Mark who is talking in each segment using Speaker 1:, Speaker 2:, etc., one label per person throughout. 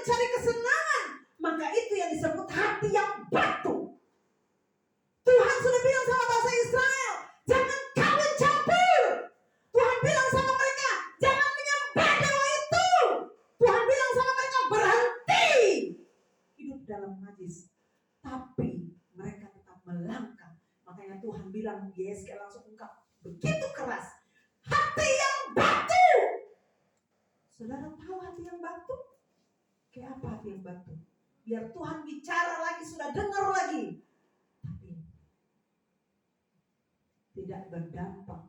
Speaker 1: mencari kesenangan, maka itu yang disebut hati yang batu. Tuhan sudah bilang sama bangsa Israel, jangan kawin campur. Tuhan bilang sama mereka, jangan menyembah dewa itu. Tuhan bilang sama mereka, berhenti hidup dalam najis. Tapi mereka tetap melangkah. Makanya Tuhan bilang, Yesaya langsung ungkap, begitu keras hati yang batu. Saudara tahu hati yang batu? Kayak apa hati yang batu? Biar Tuhan bicara lagi, sudah dengar lagi, tapi tidak berdampak.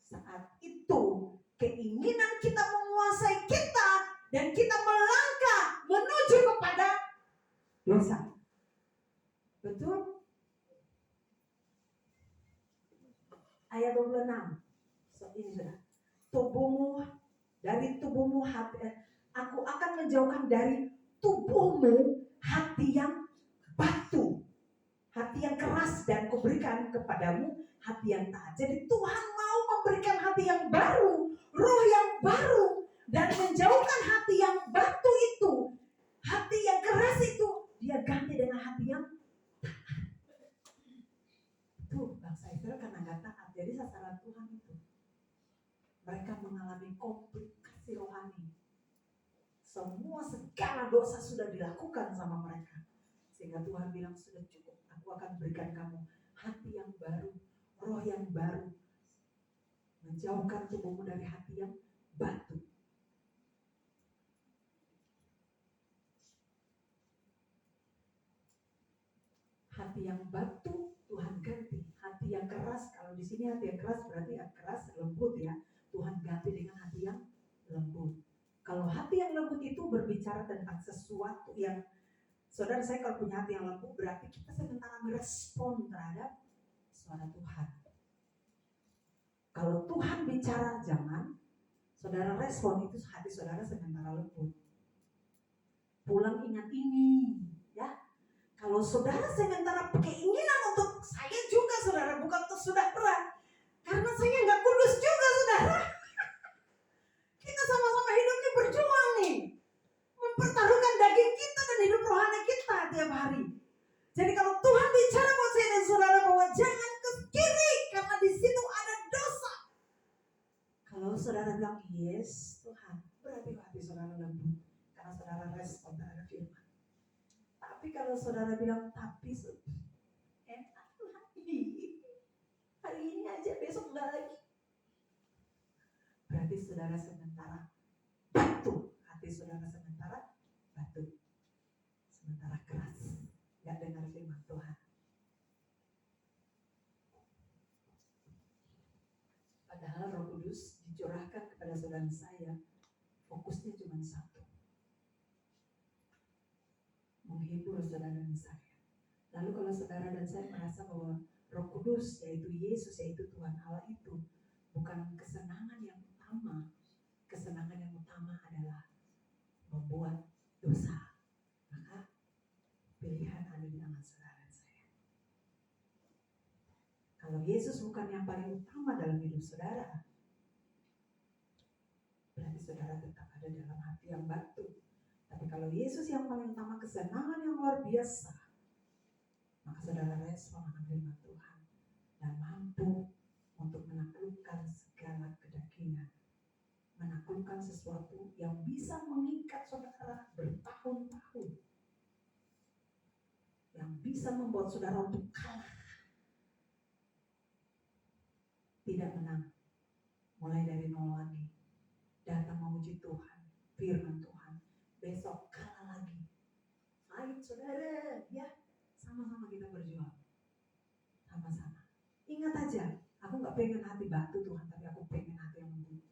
Speaker 1: Saat itu keinginan kita menguasai kita dan kita melangkah menuju kepada dosa. Betul? Ayat 26. So, ini sudah. Tubuhmu, dari tubuhmu hati, aku akan menjauhkan dari tubuhmu hati yang batu, hati yang keras, dan kuberikan kepadamu hati yang taat. Jadi Tuhan mau memberikan hati yang baru, roh yang baru, dan menjauhkan hati yang batu itu, hati yang keras itu, dia ganti dengan hati yang taat. Tuh, bangsa Israel karena gak taat, jadi sasaran Tuhan itu. Mereka mengalami komplikasi rohani. Semua segala dosa sudah dilakukan sama mereka. Sehingga Tuhan bilang sudah cukup. Aku akan berikan kamu hati yang baru, roh yang baru. Menjauhkan tubuhmu dari hati yang batu. Hati yang batu Tuhan ganti. Hati yang keras, kalau di sini hati yang keras berarti yang keras, lembut ya. Tuhan ganti dengan hati yang lembut. Kalau hati yang lembut itu berbicara tentang sesuatu yang, saudara, saya kalau punya hati yang lembut berarti kita sementara merespon terhadap suara Tuhan. Kalau Tuhan bicara jangan, saudara respon, itu hati saudara sementara lembut. Pulang ingat ini, ya. Kalau saudara sementara keinginan untuk saya juga, saudara, bukan untuk saudara, karena saya nggak kudus juga, saudara. Kita sama-sama hidup nih, berjuang nih, mempertaruhkan daging kita dan hidup rohani kita tiap hari. Jadi kalau Tuhan bicara buat saya dan saudara bahwa jangan ke kiri karena di situ ada dosa. Kalau saudara bilang yes Tuhan, berarti hati saudara lembut karena saudara respon terhadap firman. Tapi kalau saudara bilang tapi enak Tuhan, hari ini aja, besok enggak lagi, berarti saudara sementara batu, hati saudara sementara batu, sementara keras, gak dengar firman Tuhan. Padahal Roh Kudus dicurahkan kepada saudara saya, fokusnya cuma satu, menghibur saudara dan saya. Lalu kalau saudara dan saya merasa bahwa Roh Kudus, yaitu Yesus, yaitu Tuhan Allah itu bukan kesenangan yang utama, kesenangan yang utama adalah membuat dosa, maka pilihan ada di tangan saudara dan saya. Kalau Yesus bukan yang paling utama dalam hidup saudara, berarti saudara tetap ada dalam hati yang batu. Tapi kalau Yesus yang paling utama, kesenangan yang luar biasa, maka saudara respon akan firman Tuhan dan mampu untuk menaklukkan segala kedagingan, menaklukkan sesuatu yang bisa mengikat saudara bertahun-tahun, yang bisa membuat saudara untuk kalah, tidak menang, mulai dari nol lagi, datang memuji Tuhan, firman Tuhan, besok kalah lagi, fight saudara, ya, sama-sama kita berjuang, sama-sama. Ingat aja, aku gak pengen hati batu Tuhan, tapi aku pengen hati yang lembut.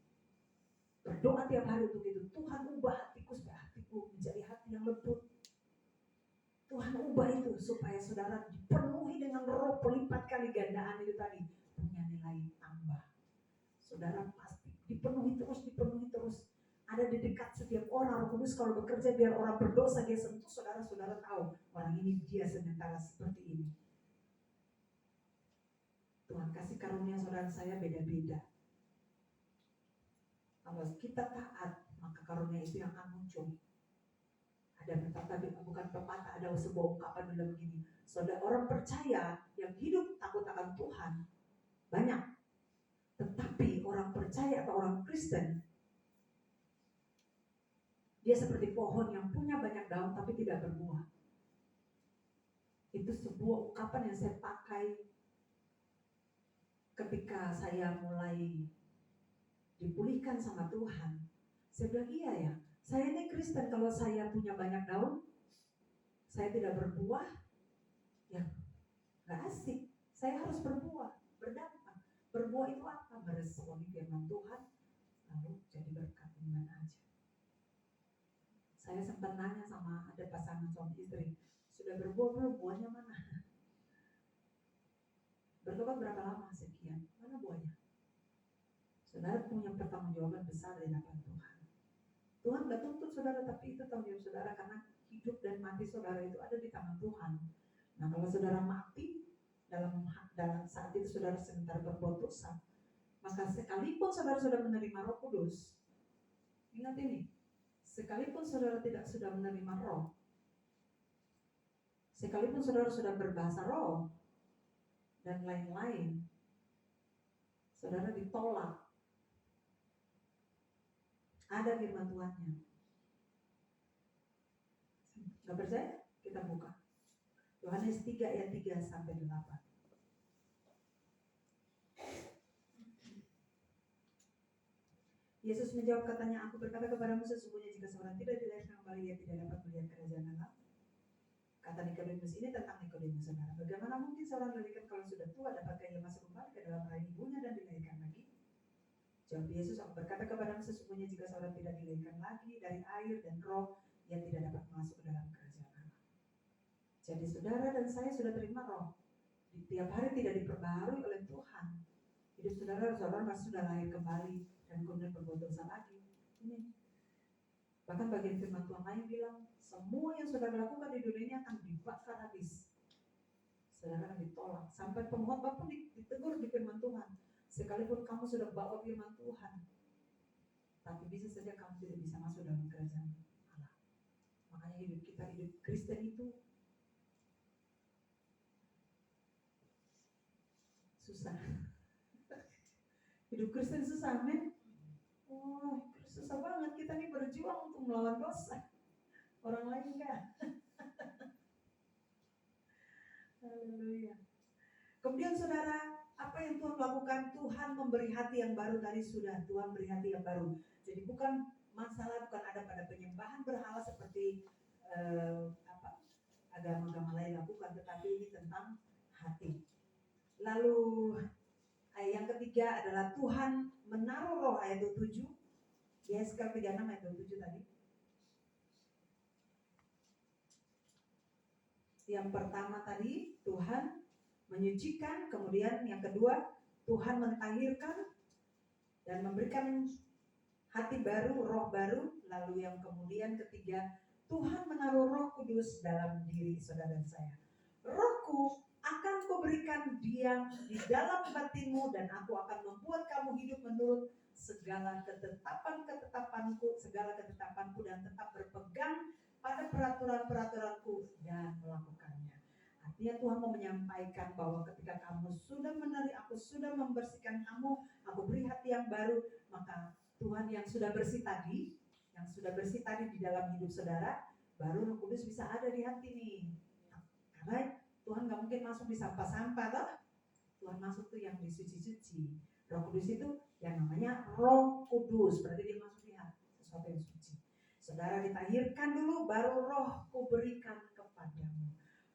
Speaker 1: Berdoa tiap hari untuk itu. Tuhan ubah hatiku supaya hatiku menjadi hati yang lembut. Tuhan ubah itu supaya saudara dipenuhi dengan roh pelipat kali gandaan itu tadi, punya nilai tambah. Saudara pasti dipenuhi terus. Ada di dekat setiap orang. Roh Kudus kalau bekerja biar orang berdosa dia sentuh saudara tahu orang ini dia sementara seperti ini. Tuhan kasih karunia saudara saya beda-beda. Kalau kita taat, maka karunia itu yang akan muncul. Ada bukan pepatah, ada sebuah ungkapan bilang begini, saudara, orang percaya yang hidup takut akan Tuhan banyak, tetapi orang percaya atau orang Kristen dia seperti pohon yang punya banyak daun tapi tidak berbuah. Itu sebuah ungkapan yang saya pakai ketika saya mulai dipulihkan sama Tuhan. Saya bilang, iya ya, saya ini Kristen, kalau saya punya banyak daun, saya tidak berbuah, ya gak asik. Saya harus berbuah, berdampak. Berbuah itu apa? Meresponi firman Tuhan, lalu jadi berkat iman aja. Saya sempat nanya sama ada pasangan suami istri, sudah berbuah belum? Buahnya mana? Bertobat berapa lama? Sekian. Mana buahnya? Saudara punya pertanggungjawaban besar di hadapan Tuhan. Tuhan gak tuntut saudara, tapi itu tanggung jawab saudara, karena hidup dan mati saudara itu ada di tangan Tuhan. Nah, kalau saudara mati dalam saat itu saudara sebentar berbuat dosa, maka sekalipun saudara sudah menerima Roh Kudus, ingat ini, sekalipun saudara tidak sudah menerima Roh, sekalipun saudara sudah berbahasa roh dan lain-lain, saudara ditolak. Ada firman Tuhannya. Gak percaya? Kita buka Yohanes 3 ayat 3 sampai 8. Yesus menjawab, katanya, aku berkata kepadamu, sesungguhnya jika seorang tidak dilahirkan kembali, ia tidak dapat melihat kerajaan Allah. Kata Nikodemus ini tentang Nikodemus, saudara. Bagaimana mungkin seorang dilahirkan kalau sudah tua, dapatkah ia masuk kembali ke dalam rahim ibunya dan dilahirkan lagi? Jawab Yesus, aku berkata kepadamu, sesungguhnya jika seorang tidak dilahirkan lagi dari air dan roh, ia tidak dapat masuk ke dalam kerajaan Allah. Jadi saudara dan saya sudah terima roh. Tiap hari tidak diperbaharui oleh Tuhan. Hidup saudara masih sudah lahir kembali dan kemudian berbuat dosa lagi. Ini. Bahkan bagian firman Tuhan lain bilang, semua yang saudara lakukan di dunia ini akan dibakar habis. Saudara akan ditolak. Sampai pengkhotbah pun ditegur di firman Tuhan. Sekalipun kamu sudah bawa firman Tuhan, tapi bisa saja kamu tidak bisa masuk dalam kerajaan Allah. Makanya hidup kita, hidup Kristen itu susah. Hidup Kristen susah, men. Oh, susah banget. Kita nih berjuang untuk melawan dosa. Orang lain enggak. Haleluya. Kemudian saudara, apa yang Tuhan lakukan? Tuhan memberi hati yang baru. Tadi sudah, Tuhan beri hati yang baru. Jadi bukan masalah, bukan ada pada penyembahan berhala seperti agama-agama lain lakukan, tetapi ini tentang hati. Lalu yang ketiga adalah Tuhan menaruh roh, ayat 27. Yeskel 36 ayat 27 tadi. Yang pertama tadi Tuhan menyucikan, kemudian yang kedua Tuhan mentahirkan dan memberikan hati baru, roh baru. Lalu yang kemudian ketiga, Tuhan menaruh Roh Kudus dalam diri saudara dan saya. Rohku akan kuberikan diam di dalam batinmu, dan aku akan membuat kamu hidup menurut segala ketetapanku, dan tetap berpegang pada peraturan-peraturanku dan melakukannya. Artinya Tuhan mau menyampaikan bahwa ketika kamu sudah aku sudah membersihkan kamu, aku beri hati yang baru, maka Tuhan yang sudah bersih tadi di dalam hidup saudara, baru Roh Kudus bisa ada di hati nih. Karena Tuhan gak mungkin masuk di sampah-sampah toh. Tuhan masuk tuh yang disuci-suci. Roh Kudus itu yang namanya Roh Kudus, berarti dia masuk di hati, sesuatu yang suci. Saudara ditahirkan dulu, baru Roh kuberikan kepadamu.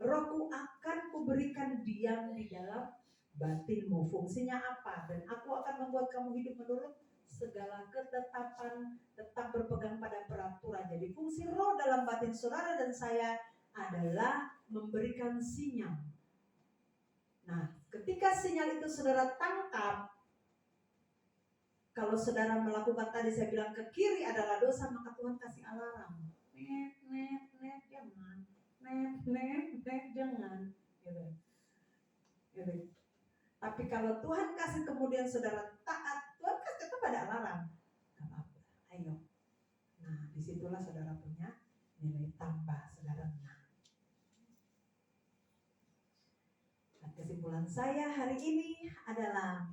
Speaker 1: Rohku akan kuberikan diam di dalam batinmu. Fungsinya apa? Dan aku akan membuat kamu hidup menurut segala ketetapan, tetap berpegang pada peraturan. Jadi fungsi roh dalam batin saudara dan saya adalah memberikan sinyal. Nah, ketika sinyal itu saudara tangkap, kalau saudara melakukan tadi saya bilang ke kiri adalah dosa, maka Tuhan kasih alarm. Net, jangan. Net, jangan. Gitu. Tapi kalau Tuhan kasih kemudian saudara taat, Tuhan kasih tetap ada alarm. Gak apa-apa, ayo. Nah, disitulah saudara punya nilai tambah. saya hari ini adalah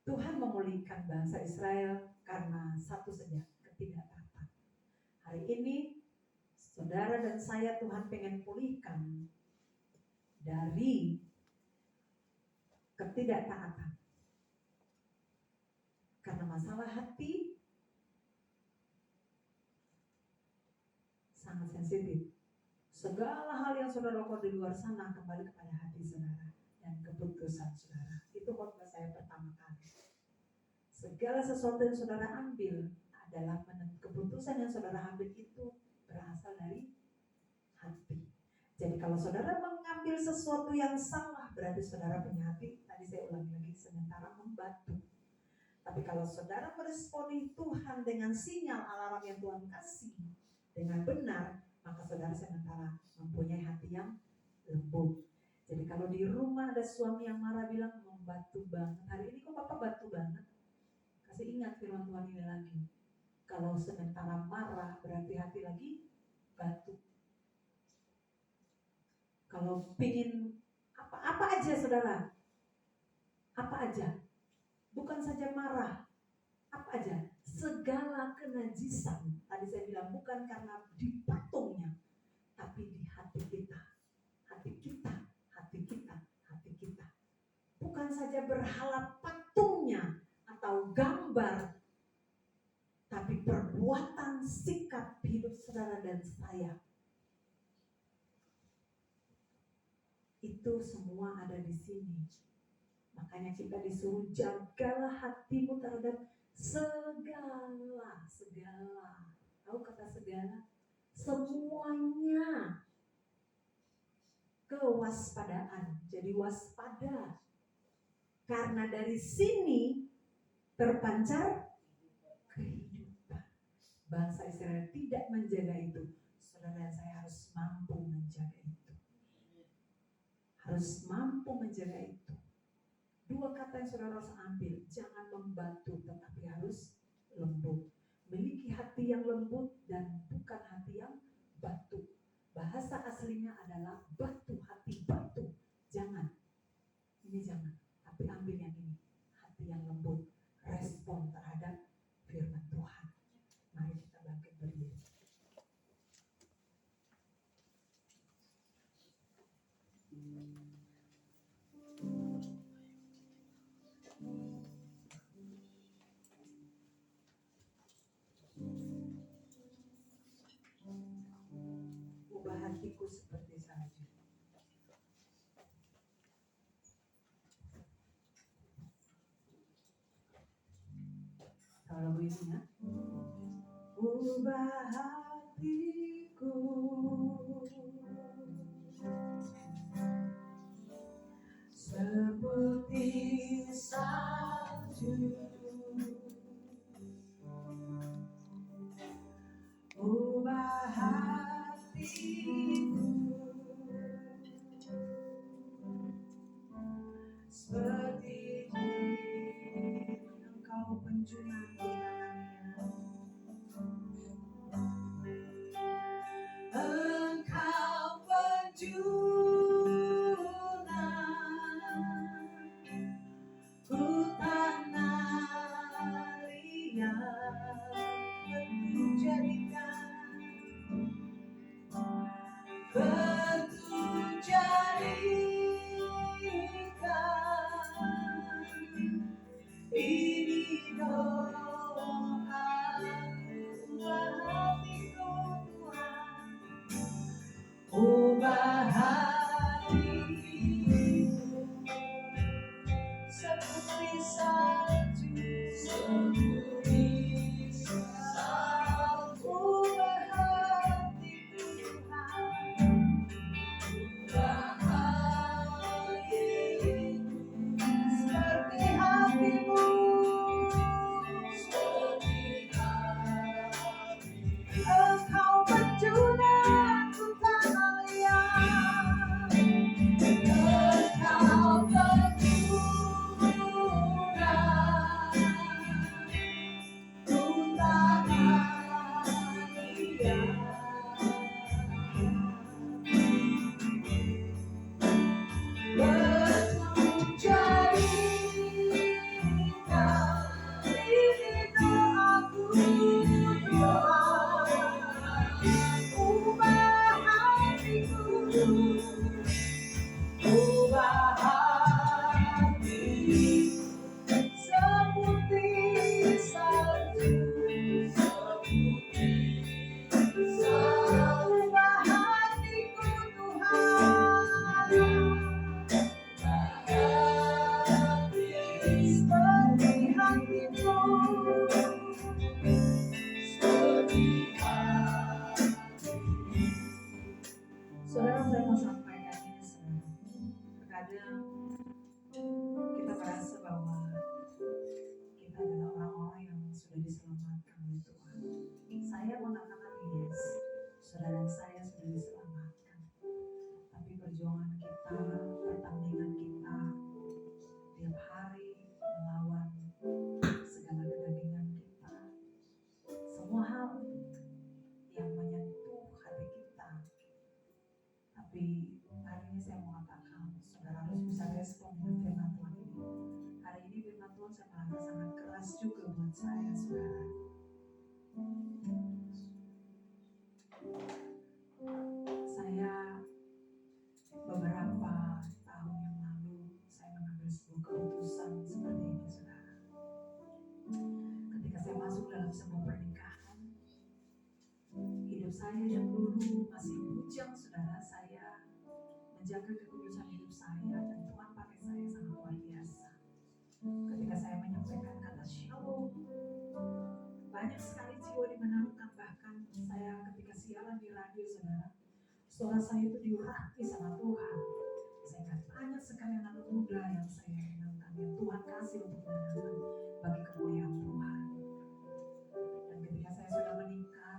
Speaker 1: Tuhan memulihkan bangsa Israel karena satu saja, ketidaktaatan. Hari ini saudara dan saya Tuhan pengen pulihkan dari ketidaktaatan. Karena masalah hati sangat sensitif. Segala hal yang saudara lakukan di luar sana kembali kepada hati saudara dan keputusan saudara. Itu khotbah saya pertama kali. Segala sesuatu yang saudara ambil adalah keputusan yang saudara ambil itu berasal dari hati. Jadi kalau saudara mengambil sesuatu yang salah, berarti saudara punya hati. Tadi saya ulangi lagi, sementara membatu. Tapi kalau saudara meresponi Tuhan dengan sinyal alarm yang Tuhan kasih dengan benar, maka saudara sementara mempunyai hati yang lembut. Jadi kalau di rumah ada suami yang marah bilang membatu banget, hari ini kok papa batu banget, kasih ingat firman Tuhan ini lagi. Kalau sementara marah berarti hati lagi batu. Kalau pingin apa aja saudara, apa aja, bukan saja marah, apa aja, segala kenajisan. Tadi saya bilang bukan karena di patungnya, tapi di hati kita, hati kita, hati kita, hati kita. Bukan saja berhala patungnya atau gambar, tapi perbuatan, sikap hidup saudara dan saya. Itu semua ada di sini. Makanya kita disuruh jagalah hatimu terhadap segala. Tahu kata segala? Semuanya. Kewaspadaan. Jadi waspada. Karena dari sini terpancar kehidupan. Bangsa Israel tidak menjaga itu. Saudara dan saya harus mampu menjaga itu. Harus mampu menjaga itu. Dua kata yang saudara harus ambil, jangan membatu tetapi harus lembut. Miliki hati yang lembut dan bukan hati yang batu. Bahasa aslinya adalah batu, hati batu. Jangan, ini jangan, tapi ambil yang ini, hati yang lembut. Respon terhadap firman Tuhan. Mari kita bangkit berdiri. Ubah hatiku seperti salju. Kalau ini ya. Ubah hatiku seperti salju. Ubah hatiku seperti Engkau penjunan tangannya. hatiku. Saudara, saya mau sampaikan ini, saudara. Terkadang kita merasa bahwa kita adalah orang-orang yang sudah diselamatkan oleh Tuhan. Saya mengatakan yes, saudara dan saya sudah diselamatkan. Tapi perjuangan kita, pertandingan kita, tiap hari melawan segala kedagingan kita, semua hal yang menyentuh hati kita. Tapi hari ini saya mengatakan, saudara harus bisa respon dengan firman Tuhan ini. Hari ini firman Tuhan saya merasa sangat keras juga buat saya, saudara. Saya beberapa tahun yang lalu saya mengambil sebuah keputusan seperti ini, saudara. Ketika saya masuk dalam sebuah pernikahan, hidup saya yang dulu masih bujang, saudara, saya menjaga kekudusan hidup saya dan Tuhan pakai saya sangat luar biasa. Ketika saya menyampaikan kata shalom, banyak sekali jiwa dimenangkan. Bahkan saya ketika siaran di radio, saudara, suara saya itu diurapi sama Tuhan. Sehingga banyak sekali anak muda yang saya menangkan, yang Tuhan kasih untuk menangkan bagi kemuliaan Tuhan. Dan ketika saya sudah menikah,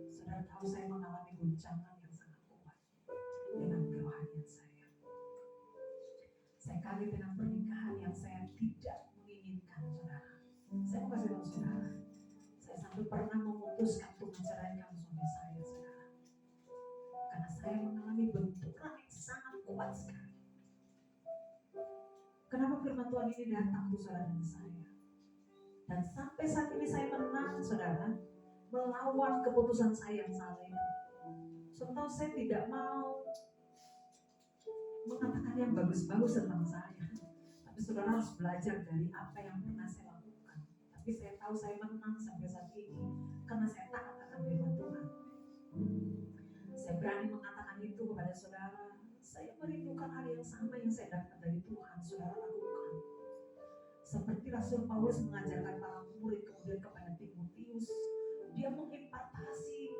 Speaker 1: saudara tahu saya mengalami guncangan yang sangat kuat dengan kerohanian saya. Saya kaget dengan pernikahan yang saya tidak menginginkan, saudara. Saya mau kasih tahu saudara, saya sampai pernah memutuskan untuk menceraikan suami saya, saudara. Karena saya mengalami benturan yang sangat kuat sekali. Kenapa firman Tuhan ini datang untuk saudara dan saya? Dan sampai saat ini saya menang, saudara, melawan keputusan saya yang salah itu. Contoh, saya tidak mau mengatakan yang bagus-bagus tentang saya. Tapi saudara harus belajar dari apa yang pernah saya lakukan. Tapi saya tahu saya menang sampai saat ini karena saya taat akan firman Tuhan. Saya berani mengatakan itu kepada saudara. Saya merindukan hal yang sama yang saya dapat dari Tuhan, saudara lakukan. Seperti Rasul Paulus mengajarkan para murid kemudian kepada Timotius, dia mengimpartasi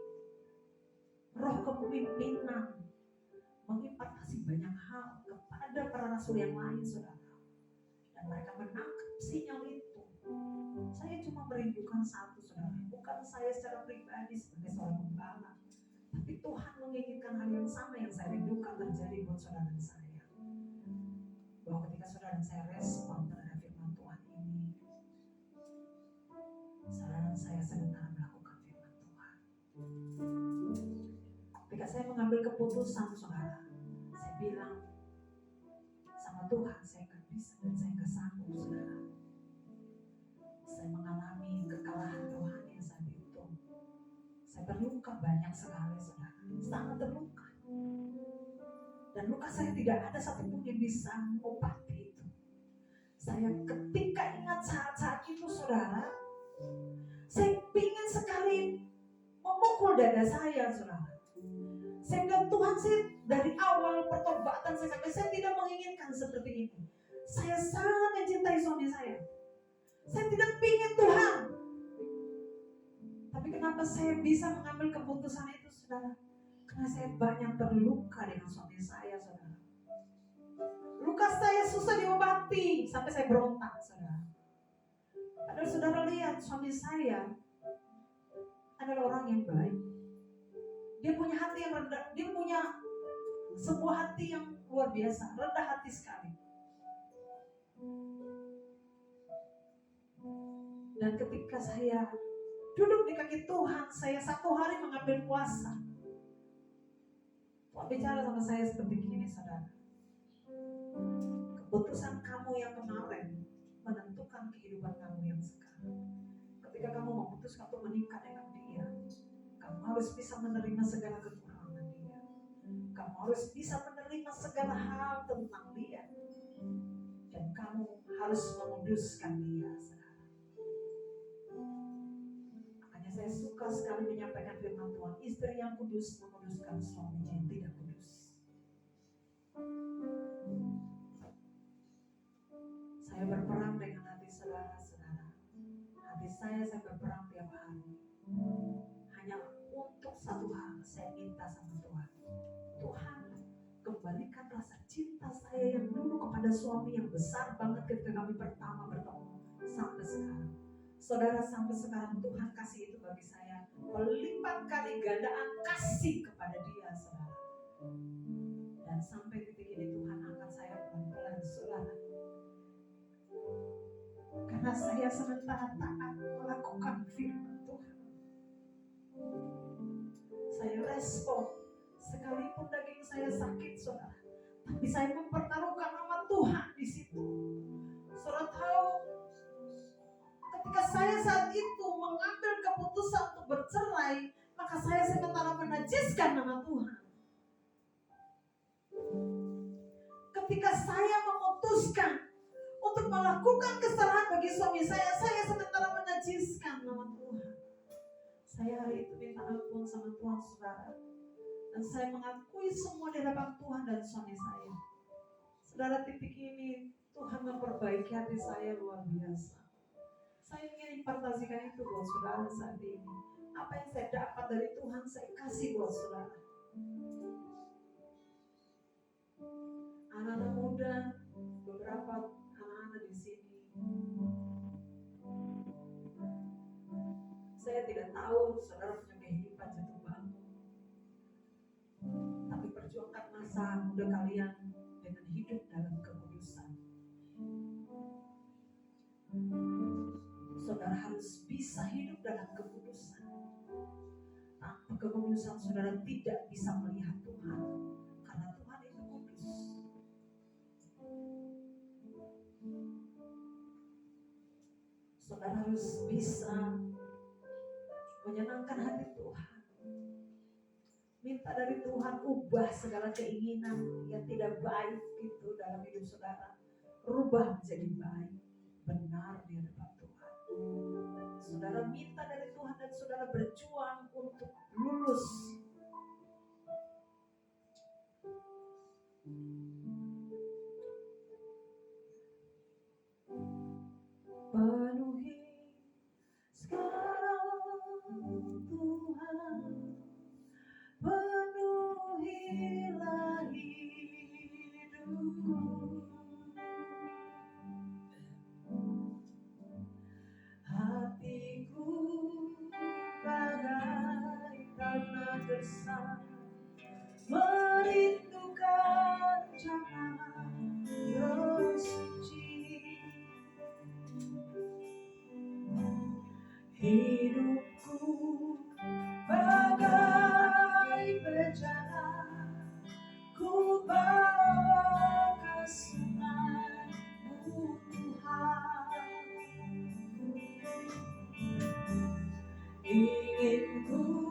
Speaker 1: roh kepemimpinan, mengimpartasi banyak hal kepada para rasul yang lain, saudara. Dan mereka menangkap sinyal itu. Saya cuma merindukan satu, saudara. Bukan saya secara pribadi sebagai seorang pembala, tapi Tuhan menginginkan hal yang sama yang saya rindukan terjadi buat saudara dan saya. Bahwa ketika saudara dan saya respon terhadap firman Tuhan ini, saudara dan saya sementara melakukan firman Tuhan. Ketika saya mengambil keputusan, saudara, saya bilang sama Tuhan, saya gak bisa dan saya gak sanggup, saudara. Saya mengalami kekalahan rohani saat itu. Saya terluka banyak sekali, saudara. Sangat terluka. Dan luka saya tidak ada satupun yang bisa mengobati itu. Saya ketika ingat saat-saat itu, saudara, saya ingin sekali memukul dada saya, saudara. Saya bilang, Tuhan, sih dari awal pertobatan saya sampai saya tidak menginginkan seperti ini. Saya sangat mencintai suami saya. Saya tidak ingin Tuhan. Tapi kenapa saya bisa mengambil keputusan itu, saudara? Karena saya banyak terluka dengan suami saya, saudara. Luka saya susah diobati sampai saya berontak, saudara. Padahal saudara lihat, suami saya adalah orang yang baik. Dia punya hati yang rendah. Dia punya sebuah hati yang luar biasa, rendah hati sekali. Dan ketika saya duduk di kaki Tuhan, saya satu hari mengambil puasa. Tuhan bicara sama saya seperti ini, saudara. Keputusan kamu yang kemarin menentukan kehidupan kamu yang sekarang. Ketika kamu memutuskan untuk menikah dengan dia, kamu harus bisa menerima segala kekurangan dia. Kamu harus bisa menerima segala hal tentang dia. Dan kamu harus menguduskan dia, saudara. Makanya saya suka sekali menyampaikan firman Tuhan. Istri yang kudus menguduskan suaminya yang tidak kudus. Saya berperang dengan hati saudara-saudara. saya berperang tiap hari. Hanya untuk satu hal saya minta sama Tuhan. Tuhan, kembalikan rasa cinta saya yang dulu kepada suami yang besar banget ketika kami pertama bertemu sampai sekarang. Saudara, sampai sekarang Tuhan kasih itu bagi saya berlipat kali gandaan kasih kepada dia, saudara. Dan sampai titik ini Tuhan angkat saya pelan-pelan, saudara. Karena saya sementara taat melakukan firman Tuhan. Saya respon, sekalipun daging saya sakit, saudara. Tapi saya mempertaruhkan nama Tuhan di situ. Saudara tahu, ketika saya saat itu mengambil keputusan untuk bercerai, maka saya sementara menajiskan nama Tuhan. Ketika saya memutuskan untuk melakukan kesalahan bagi suami saya sementara menajiskan nama Tuhan. Saya hari itu minta ampun sama Tuhan, saudara. Dan saya mengakui semua di hadapan Tuhan dan suami saya. Saudara, titik ini Tuhan memperbaiki hati saya luar biasa. Saya ingin impartasikan itu buat saudara saat ini. Apa yang saya dapat dari Tuhan saya kasih buat saudara. Anak-anak muda, beberapa anak-anak di sini. Saya tidak tahu saudara punya kehidupan jatuh bangun. Tapi perjuangkan masa muda kalian dengan hidup dalam kekudusan. Saudara harus bisa hidup dalam kekudusan. Tanpa kekudusan saudara tidak bisa melihat Tuhan. Karena Tuhan itu kudus. Saudara harus bisa menyenangkan hati Tuhan. Minta dari Tuhan ubah segala keinginan yang tidak baik itu dalam hidup saudara. Rubah menjadi baik, benar di hadapan Tuhan. Saudara minta dari Tuhan dan saudara berjuang untuk lulus. Penuhi sekarang Tuhan, penuhilah hidupku. Hatiku bagai tanah gersang, merindukan jangan bersuci. Hidupku bagai bejana, ku bawa ke sungai-Mu Tuhan. Ingin ku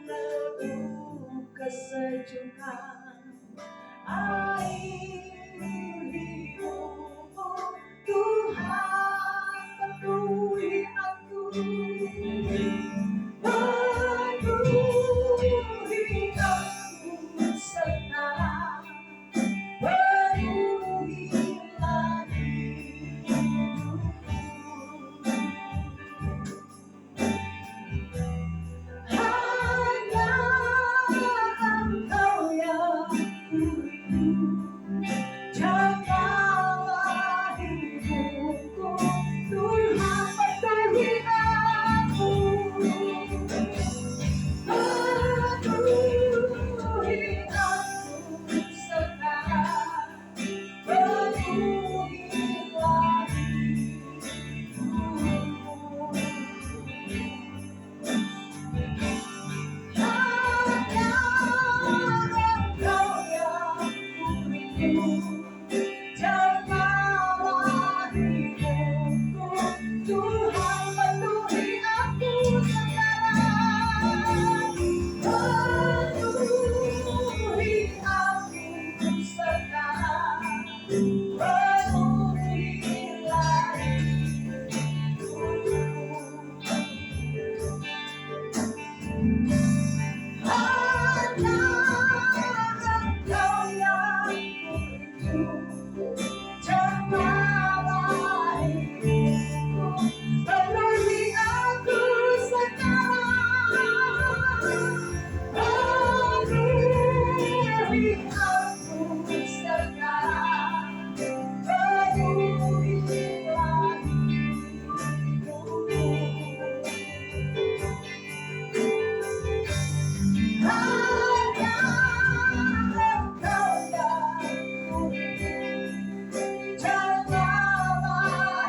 Speaker 1: rebut kesejukan air hidupmu Tuhan, penuhi aku, penuhi aku sekarang, penuhilah hidupku. Hanya Engkau yang ku rindu,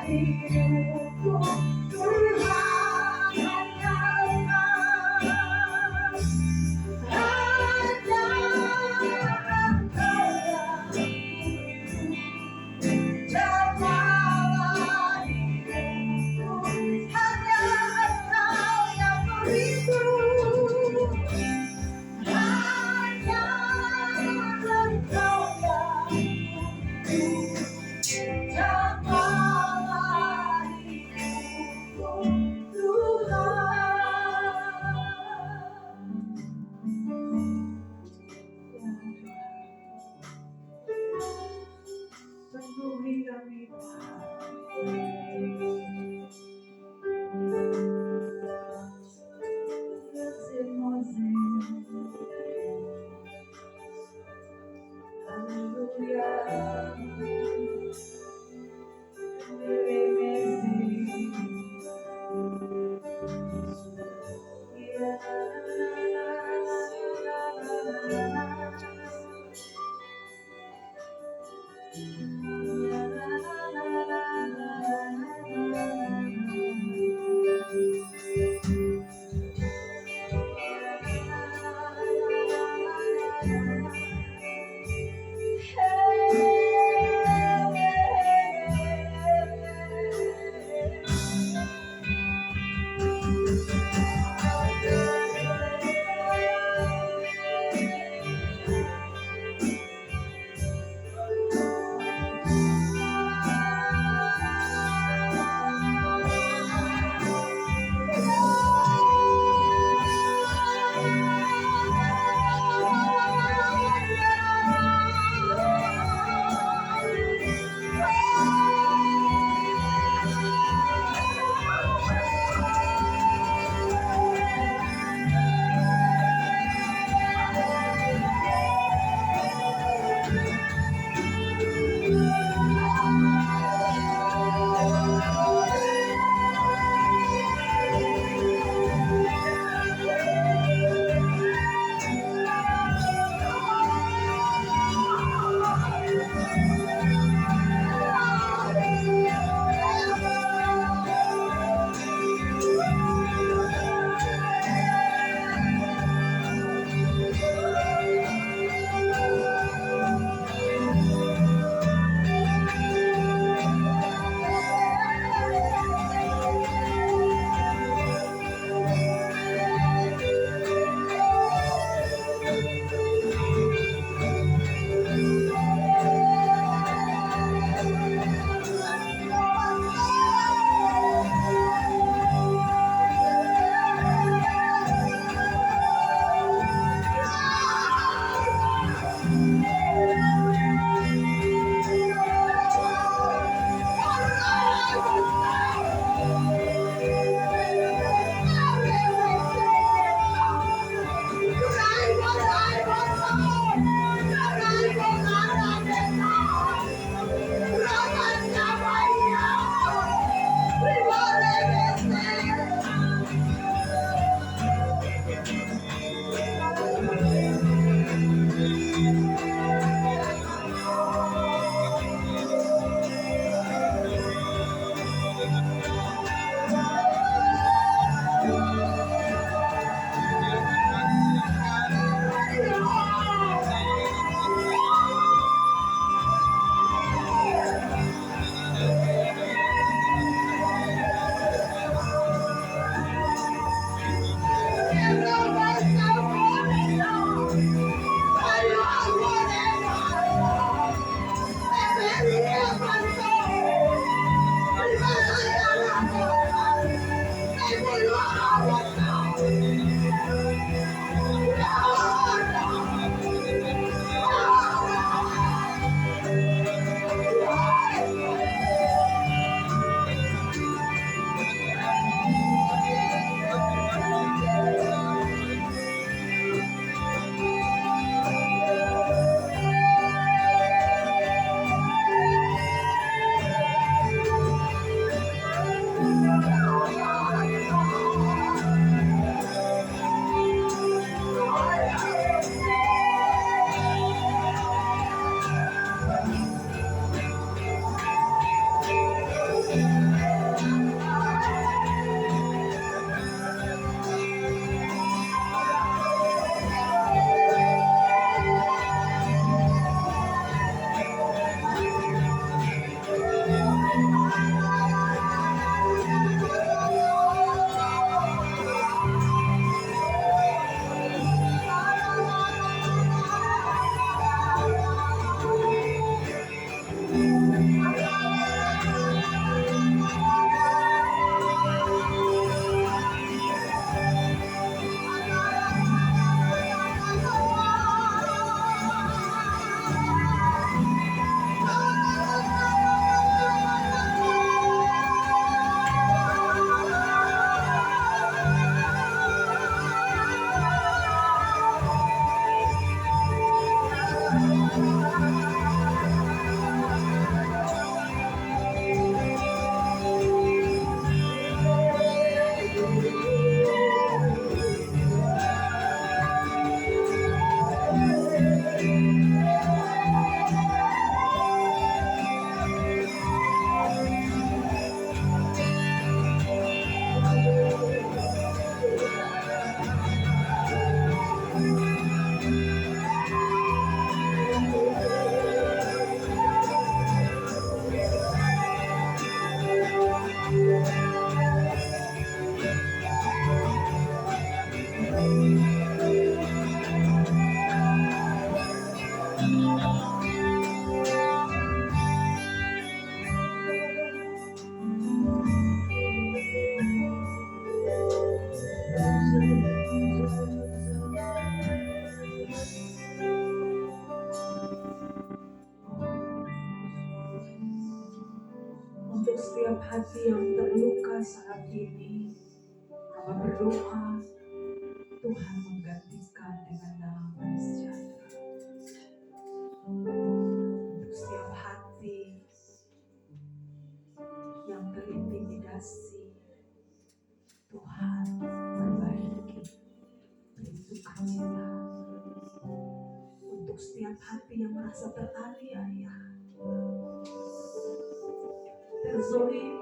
Speaker 1: hidupku, Tuhan hanya Engkau. Hanya Engkau yang jagalah hidupku, hanya Engkau yang beriku. Hanya Engkau yang jagalah hidupku. hati yang terluka saat ini, hamba berdoa Tuhan menggantikan dengan damai sejahtera. Untuk setiap hati yang terintimidasi, Tuhan perbaiki, beri sukacita. Untuk setiap hati yang merasa teraniaya, terzolimi,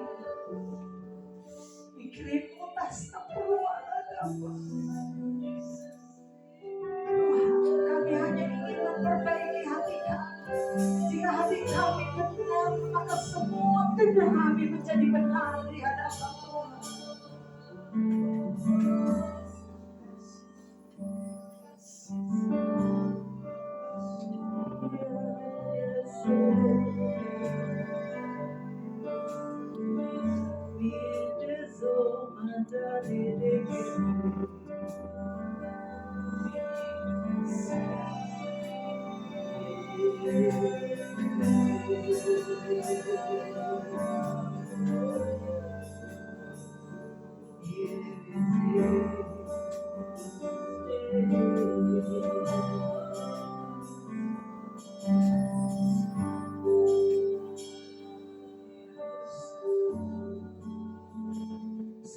Speaker 1: dikirimmu tas tak perlu ada apa. Tuhan, kami hanya ingin memperbaiki hati kami. Jika hati kami benar, maka semua tindak kami menjadi benar di hadapan Tuhan.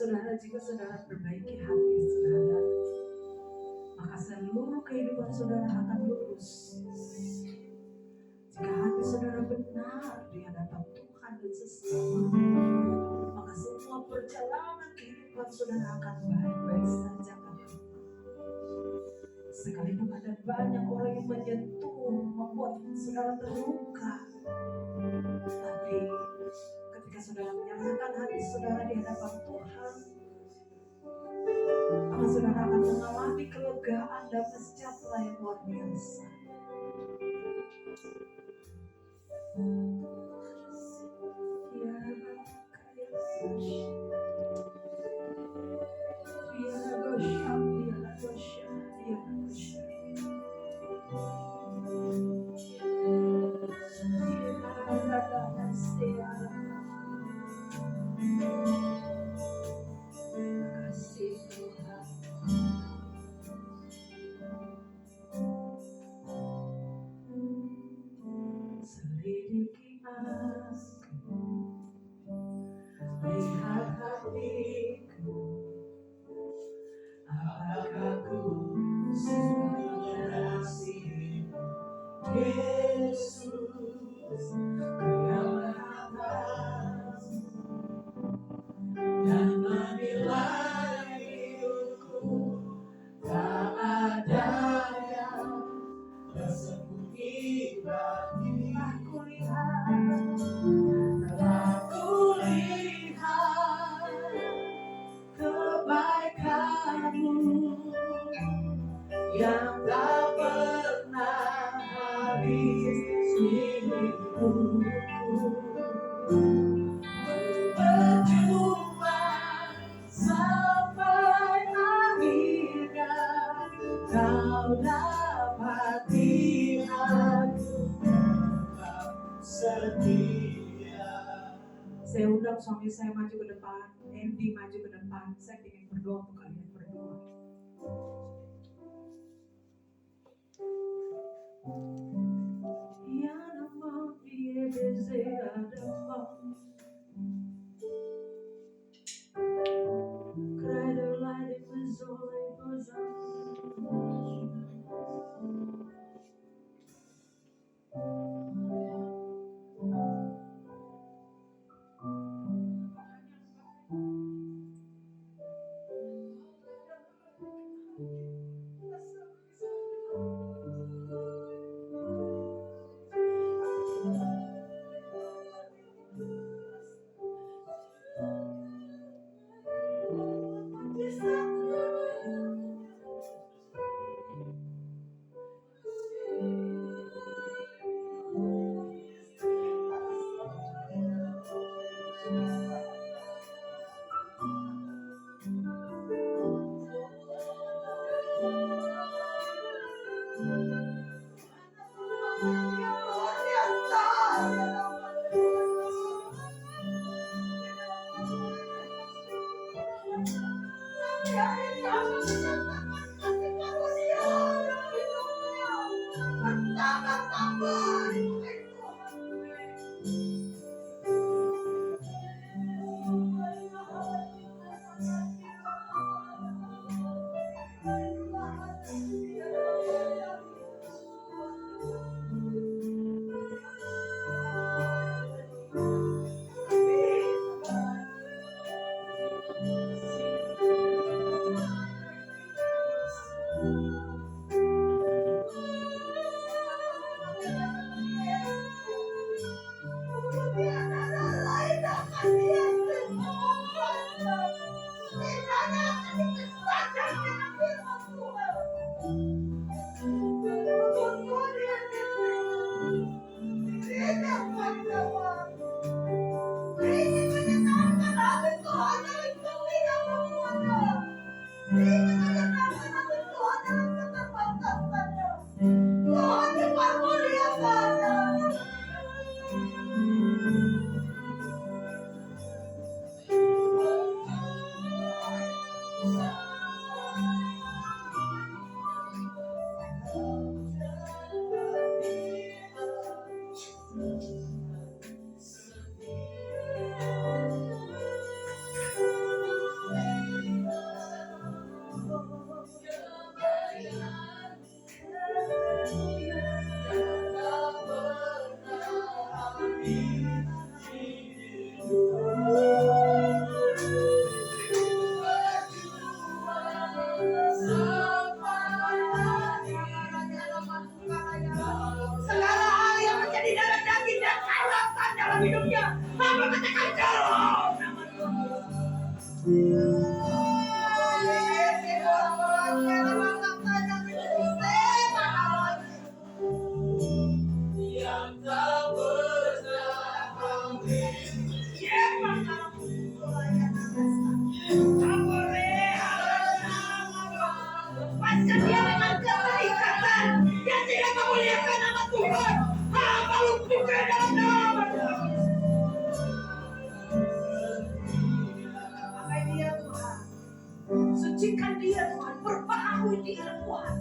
Speaker 1: Saudara, jika saudara perbaiki hati saudara, maka seluruh kehidupan saudara akan lurus. Jika hati saudara benar di hadapan Tuhan dan sesama, maka semua perjalanan kehidupan saudara akan baik-baik saja. Sekalipun ada banyak orang yang menyentuh, membuat saudara terluka, tapi ketika saudara menyerahkan hati saudara di hadapan Tuhan, maka saudara akan mengalami kelegaan dan sejahtera yang luar biasa. Selidiki aku, lihat hatiku, apakah ku sudah berhasil? Yesus, Kau atas dan menilai hidupku, tak ada yang tersembunyi bagi. Aku lihat kebaikan-Mu yang tak pernah habis hidupku. Berjuang sampai akhirnya Kau dapati aku tetap setia. Saya undang suami saya maju ke depan, Andy maju ke depan. Saya ingin berdoa untuk kalian berdua. Ya nama dia bezadama, kredo lade bezole bozam. Segala hal yang menjadi darah daging dan karatan dalam hidupnya, Bapa katakan jauh nama yang tak pasca dia dengan ketaikatan yang tidak memuliakan nama Tuhan, hamba lumpuhkan dalam nama Tuhan. Pakai dia Tuhan, sucikan dia Tuhan, perbaharui dia Tuhan,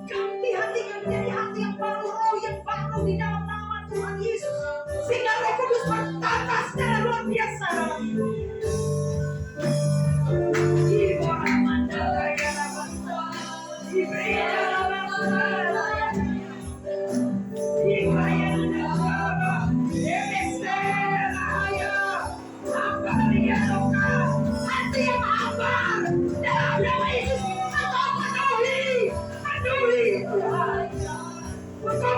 Speaker 1: ganti hatinya menjadi hati yang baru, roh yang baru di dalam nama Tuhan Yesus, sehingga Roh Kudus bertata secara luar biasa dalam hidupnya.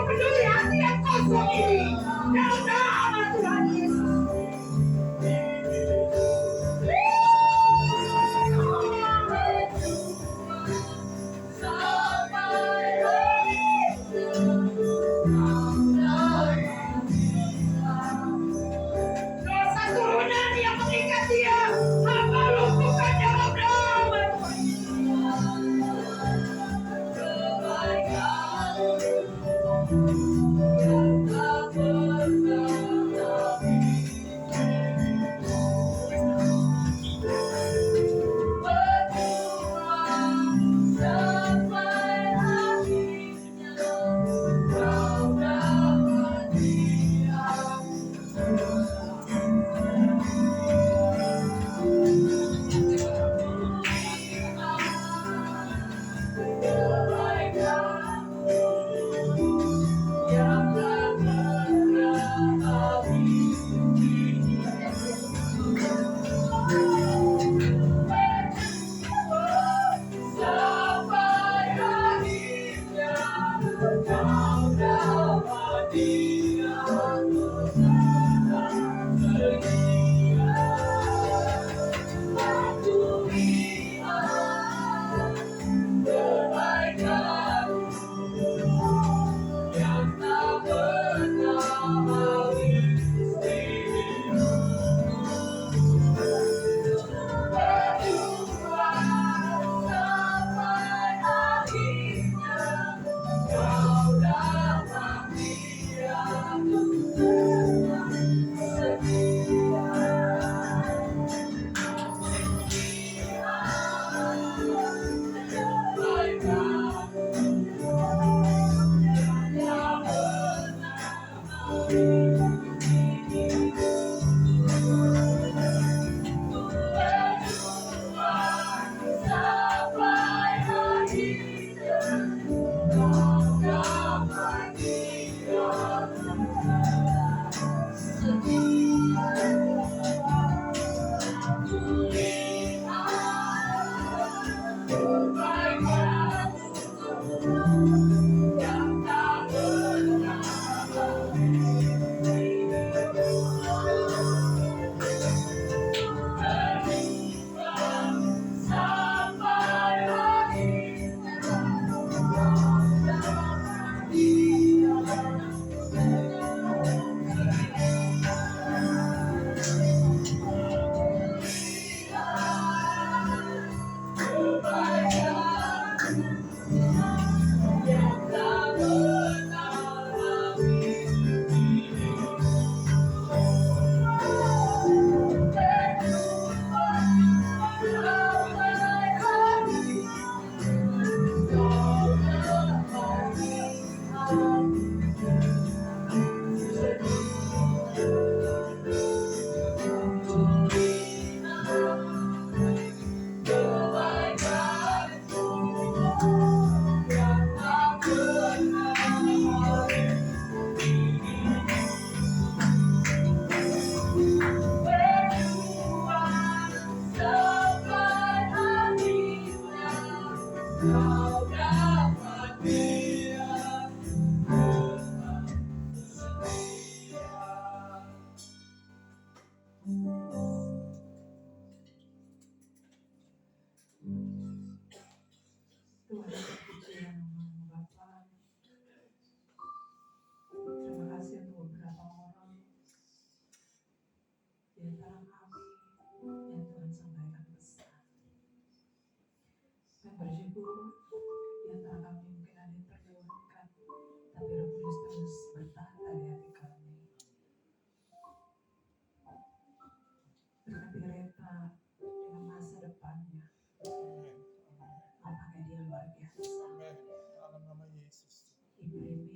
Speaker 1: Peduli hati yang kosong ini dalam nama Tuhan Yesus. Dosa turunan yang mengikat dia, hamba lumpuhkan dalam nama Tuhan.
Speaker 2: Kau dapat dia
Speaker 1: Tuhan, terpuji namamu Bapa. Terima kasih untuk beberapa orang di antara kami yang Tuhan sampaikan pesan. Kami bersyukur di antara kami mungkin ada yang terlewatkan, tapi Roh Kudus terus bertata di hati kami. Berkati Reta dengan masa depannya. Apakah dia luar biasa?
Speaker 2: dalam nama Yesus.
Speaker 1: Ibrahim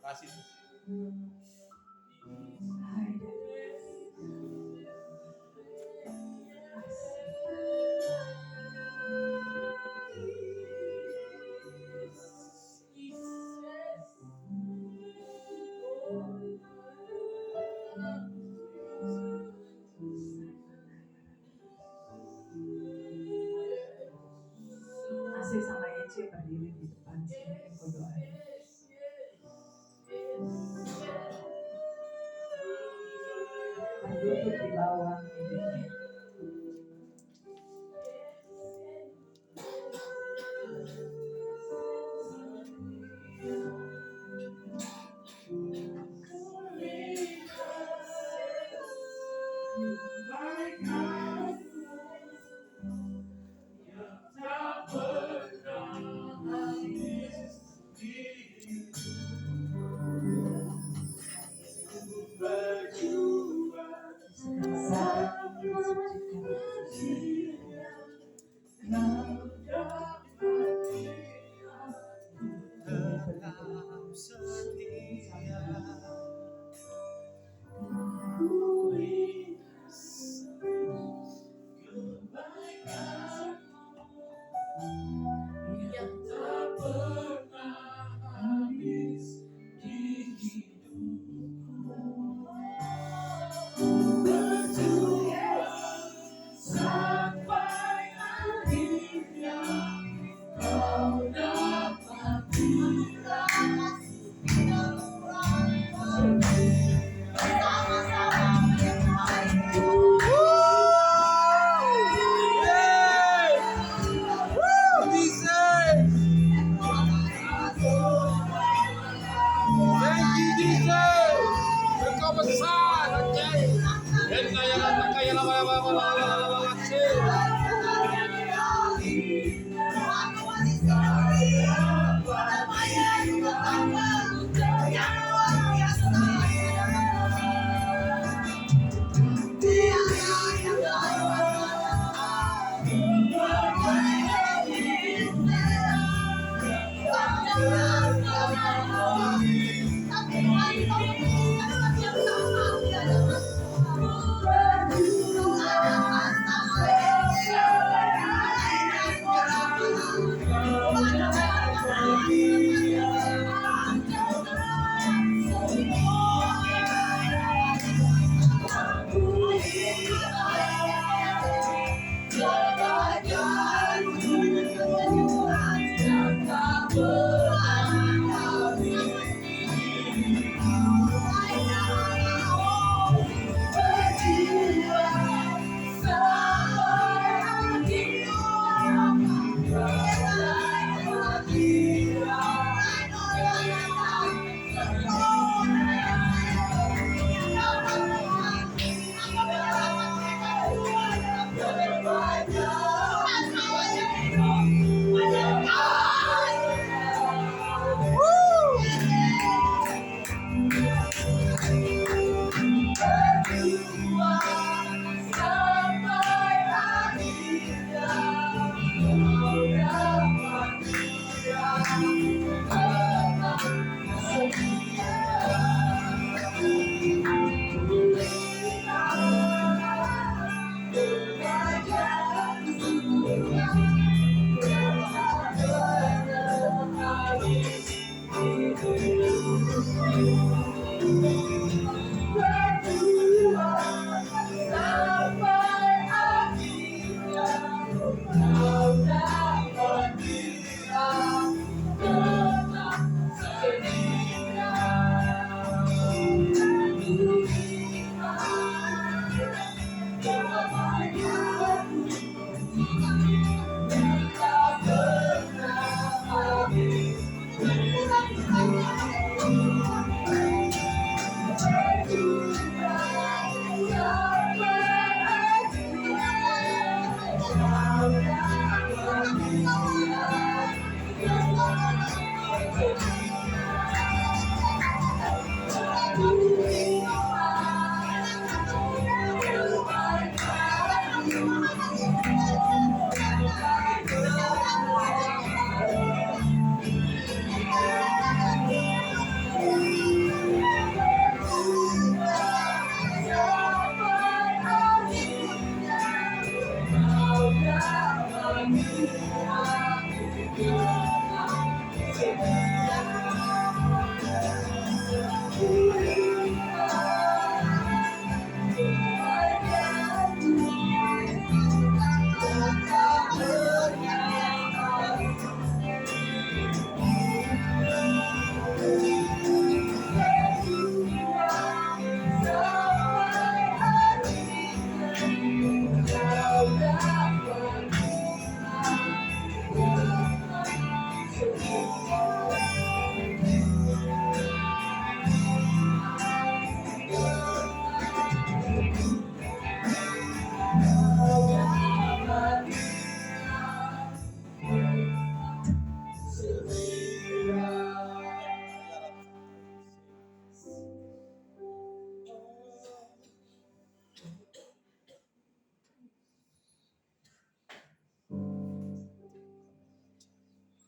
Speaker 2: Kasih.
Speaker 1: Masih sama Ece berdiri di depan sini, aku doain. Berlutut di bawah ini.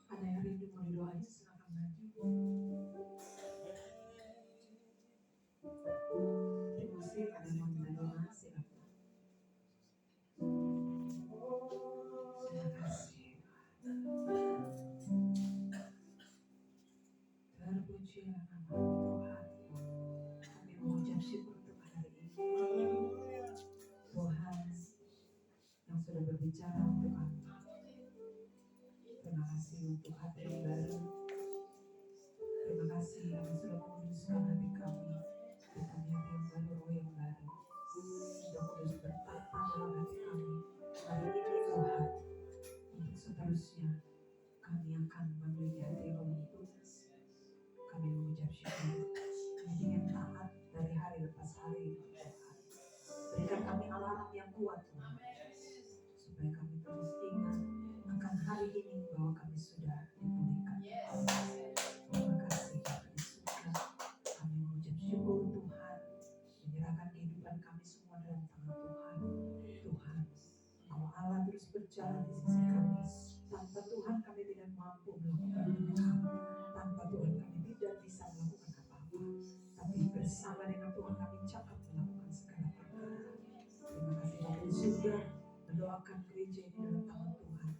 Speaker 1: Ada yang rindu mau didoain, silakan maju. Musik, ada yang mau minta doa, silakan. Terima kasih. Terpujilah nama Tuhan. Kami mengucap syukur untuk hari ini. Tuhan yang sudah berbicara untuk kami. Terima kasih untuk hati yang baru. Terima kasih kami sudah menguduskan hati kami. Bukan hati yang baru, roh yang baru. Sudah kudus bertata dalam hati kami. Hari ini Tuhan, untuk seterusnya kami akan memiliki hati roh yang kudus. Kami mengucap syukur. Kami ingin taat dari hari lepas hari Tuhan. Berikan kami alarm yang kuat Tuhan, supaya kami terus ingat akan hari ini bahwa kami sudah dipulihkan. Terima kasih Bapa di surga. Kami mengucap syukur Tuhan, menyerahkan kehidupan kami semua dalam tangan Tuhan. Tuhan, Engkau Allah terus berjalan di sisi kami. Tanpa Tuhan kami tidak mampu melakukan apa-apa. Tanpa Tuhan kami tidak bisa melakukan apa-apa. Tapi bersama dengan Tuhan kami cakap melakukan segala perkara. Terima kasih Bapa di surga, mendoakan gereja ini dalam tangan Tuhan.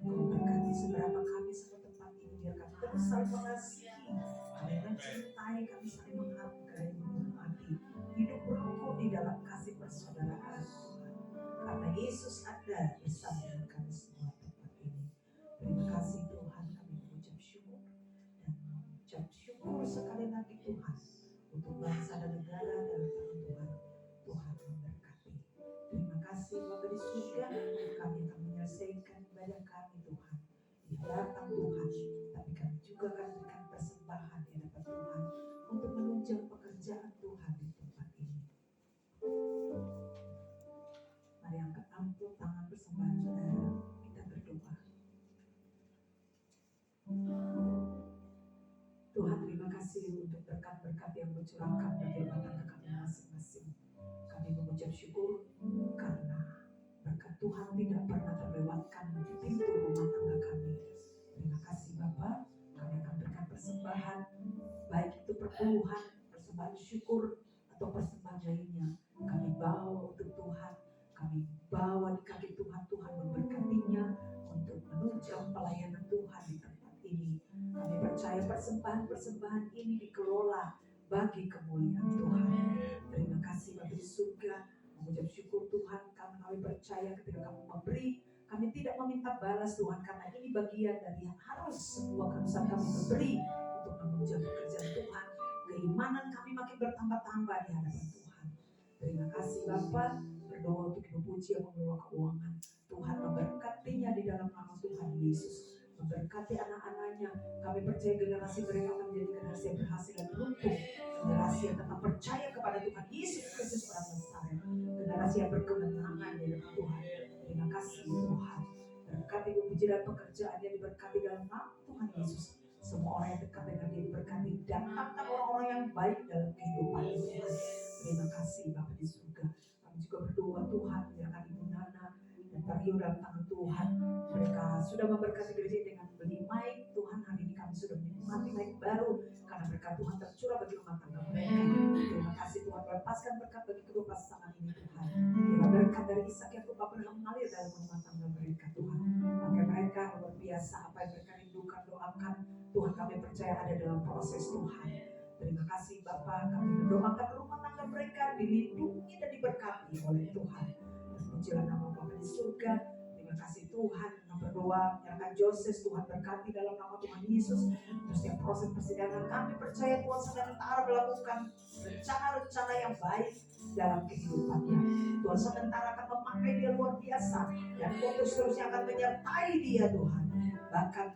Speaker 1: Engkau berkati seberapa kami sama tempat ini, biar kami terus saling mengasihi, kami mencintai, kami saling menghargai, menghormati, hidup rukun di dalam kasih persaudaraan Tuhan. Karena Yesus ada bersama dengan kami semua tempat ini. Terima kasih Tuhan, kami mengucap syukur dan mengucap syukur sekali lagi Tuhan untuk bangsa dan negara dalam tangan Tuhan. Tuhan memberkati. Terima kasih Bapa di surga, kami akan menyelesaikan ibadah kami Tuhan di hadapan Tuhan, tapi kami juga akan berikan persembahan di hadapan Tuhan untuk menunjang pekerjaan Tuhan di tempat ini. Mari angkat amplop tangan persembahan saudara, kita berdoa. Tuhan, terima kasih untuk berkat-berkat yang bercurahkan bagi rumah tangga kami masing-masing. Kami mengucap syukur karena berkat Tuhan tidak pernah terlewatkan di pintu rumah tangga kami. Terima kasih Bapa, kami akan berikan persembahan, baik itu perpuluhan, persembahan syukur, atau persembahan lainnya. Kami bawa untuk Tuhan, kami bawa di kaki Tuhan, Tuhan memberkatinya untuk menunjang pelayanan Tuhan di tempat ini. Kami percaya persembahan-persembahan ini dikelola bagi kemuliaan Tuhan. Terima kasih Bapa di surga, mengucap syukur Tuhan, kami percaya ketika kami memberi, kami tidak meminta balas Tuhan, karena ini bagian dari harus sebuah keharusan kami memberi untuk menunjang pekerjaan Tuhan. Keimanan kami makin bertambah-tambah di hadapan Tuhan. Terima kasih Bapa, berdoa untuk Ibu Puji yang mengelola keuangan. Tuhan memberkatinya di dalam nama Tuhan Yesus. Memberkati anak-anaknya. Kami percaya generasi mereka akan menjadi generasi yang berhasil dan beruntung. Generasi yang tetap percaya kepada Tuhan Yesus Kristus orang Nazaret. Generasi yang berkemenangan di dalam Tuhan. Terima kasih Tuhan. Berkati Ibu Puji dan pekerjaannya, diberkati dalam nama Tuhan Yesus. Semua orang yang dekat dengan dia diberkati. Datangkan orang-orang yang baik dalam kehidupan Tuhan. Terima kasih Bapa di surga. Kami juga berdoa Tuhan, menyerahkan Ibu Nana dan radio dalam tangan Tuhan. Mereka sudah memberkati gereja dengan beli mic. Tuhan, hari ini kami sudah menikmati mic baru karena berkat Tuhan tercurah bagi rumah tangga mereka. Terima kasih Tuhan, lepaskan berkat bagi kedua pasangan ini Tuhan. Bila berkat dari Ishak yang Abraham mengalir dalam rumah tangga mereka Tuhan. Maka mereka luar biasa, apa yang mereka rindukan, doakan Tuhan, kami percaya ada dalam proses Tuhan. Terima kasih Bapa, kami mendoakan rumah tangga mereka dilindungi dan diberkati oleh Tuhan. Terpujilah nama Bapa di surga. Terima kasih Tuhan, kami berdoa menyerahkan Joses, Tuhan berkati dalam nama Tuhan Yesus. Terus setiap proses persidangan kami percaya Tuhan sementara melakukan rencana-rencana yang baik dalam kehidupannya. Tuhan sementara akan memakai dia luar biasa dan untuk seterusnya akan menyertai dia Tuhan. Bahkan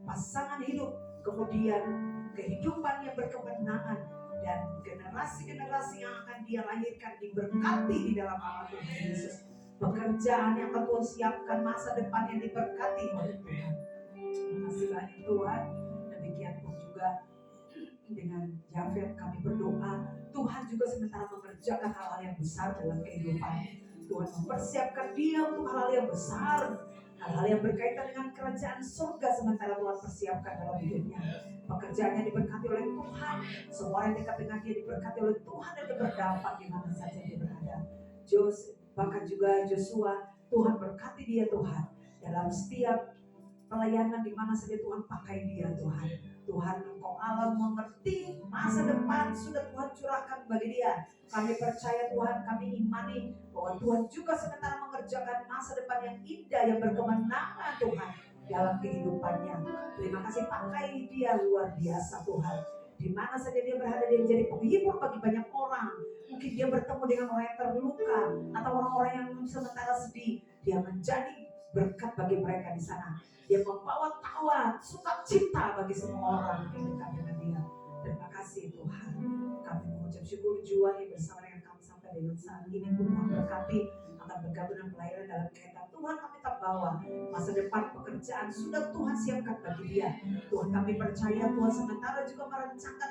Speaker 1: pasangan hidup, kemudian kehidupan yang berkemenangan dan generasi-generasi yang akan dia lahirkan diberkati di dalam nama Tuhan Yesus. Pekerjaan yang akan Tuhan siapkan, masa depan yang diberkati oleh Tuhan. Terima kasih banyak Tuhan. Demikian pun juga dengan Jafet kami berdoa, Tuhan juga sementara mengerjakan hal-hal yang besar dalam kehidupan. Tuhan mempersiapkan dia untuk hal-hal yang besar, hal-hal yang berkaitan dengan kerajaan surga sementara Tuhan persiapkan dalam hidupnya. Pekerjaannya diberkati oleh Tuhan, semua yang dekat dengan dia diberkati oleh Tuhan dan dia berdampak di mana saja dia berada. Bahkan juga Joshua, Tuhan berkati dia Tuhan dalam setiap pelayanan di mana saja Tuhan pakai dia Tuhan. Tuhan, Engkau Allah mengerti masa depan sudah Tuhan curahkan bagi dia. Kami percaya Tuhan, kami imani bahwa Tuhan juga sementara mengerjakan masa depan yang indah, yang berkemenangan Tuhan dalam kehidupannya. Terima kasih, pakai dia luar biasa Tuhan. Di mana saja dia berada, dia menjadi penghibur bagi banyak orang. Mungkin dia bertemu dengan orang yang terluka atau orang-orang yang sementara sedih. Dia menjadi berkat bagi mereka di sana. Dia membawa tawa, sukacita bagi semua orang yang dekat dengan dia. Terima kasih Tuhan. Kami mengucap syukur jua yang bersama dengan kami sampai dengan saat ini. Tuhan berkati akan bergabung dengan pelayanan dalam kehendak Tuhan. Kami tak bawa masa depan pekerjaan sudah Tuhan siapkan bagi dia. Tuhan, kami percaya Tuhan sementara juga merancangkan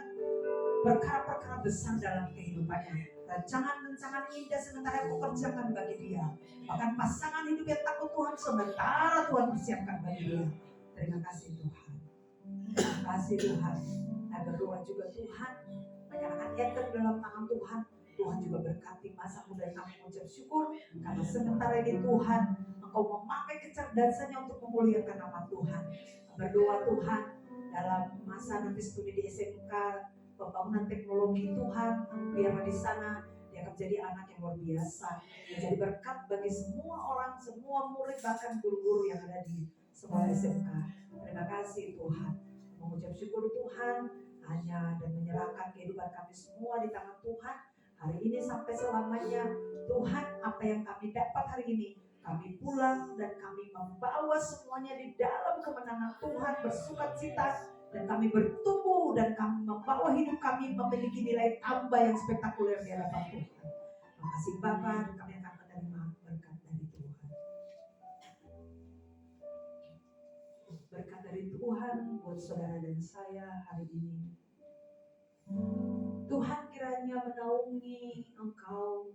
Speaker 1: perkara-perkara besar dalam kehidupannya. Rancangan-rancangan indah sementara yang kerjakan bagi dia. Bahkan pasangan hidup yang takut Tuhan sementara Tuhan persiapkan bagi dia. Terima kasih Tuhan. Terima kasih Tuhan. Dan berdoa juga Tuhan, menyerahkan Ethan dalam tangan Tuhan. Tuhan juga berkati masa muda kami, mengucap syukur karena sementara ini Tuhan, Engkau memakai kecerdasannya untuk memuliakan nama Tuhan. Berdoa Tuhan dalam masa nanti studi di SMK, pembangunan teknologi Tuhan, biarlah di sana dia akan menjadi anak yang luar biasa, menjadi berkat bagi semua orang, semua murid, bahkan guru-guru yang ada di sekolah SMK. Terima kasih Tuhan. Mengucap syukur Tuhan hanya dan menyerahkan kehidupan kami semua di tangan Tuhan. Hari ini sampai selamanya Tuhan, apa yang kami dapat hari ini kami pulang dan kami membawa semuanya di dalam kemenangan Tuhan, bersukacita dan kami bertumbuh dan kami membawa hidup kami memiliki nilai tambah yang spektakuler di hadapan Tuhan. Terima kasih Bapa, dan kami akan menerima berkat dari Tuhan. Berkat dari Tuhan buat saudara dan saya hari ini. Tuhan kiranya menaungi engkau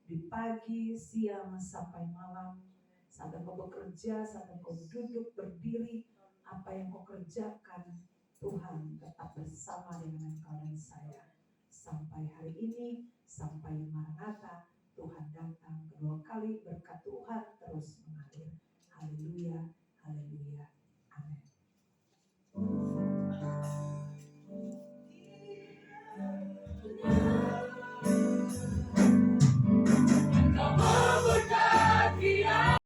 Speaker 1: di pagi, siang, sampai malam. Saat engkau bekerja, saat engkau duduk, berdiri, apa yang kau kerjakan, Tuhan tetap bersama dengan engkau dan saya. Sampai hari ini, sampai Maranatha, Tuhan datang kedua kali, berkat Tuhan terus mengalir.